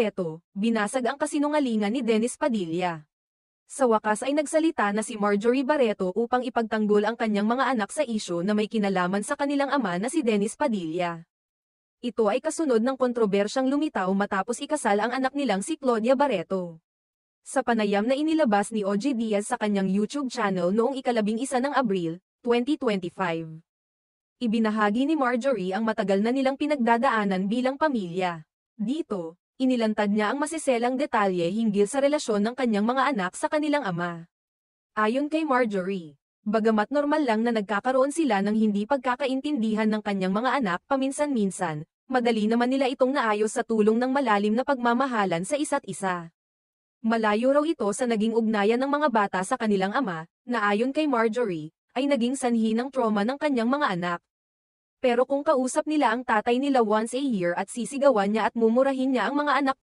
Barreto, binasag ang kasinungalingan ni Dennis Padilla. Sa wakas ay nagsalita na si Marjorie Barreto upang ipagtanggol ang kanyang mga anak sa isyu na may kinalaman sa kanilang ama na si Dennis Padilla. Ito ay kasunod ng kontrobersyang lumitaw matapos ikasal ang anak nilang si Claudia Barreto. Sa panayam na inilabas ni OG Diaz sa kanyang YouTube channel noong ika-11 ng Abril, 2025. Ibinahagi ni Marjorie ang matagal na nilang pinagdadaanan bilang pamilya. Dito, inilantad niya ang masiselang detalye hinggil sa relasyon ng kanyang mga anak sa kanilang ama. Ayon kay Marjorie, bagamat normal lang na nagkakaroon sila ng hindi pagkakaintindihan ng kanyang mga anak paminsan-minsan, madali naman nila itong naayos sa tulong ng malalim na pagmamahalan sa isa't isa. Malayo raw ito sa naging ugnayan ng mga bata sa kanilang ama, na ayon kay Marjorie, ay naging sanhi ng trauma ng kanyang mga anak. Pero kung kausap nila ang tatay nila once a year at sisigawan niya at mumurahin niya ang mga anak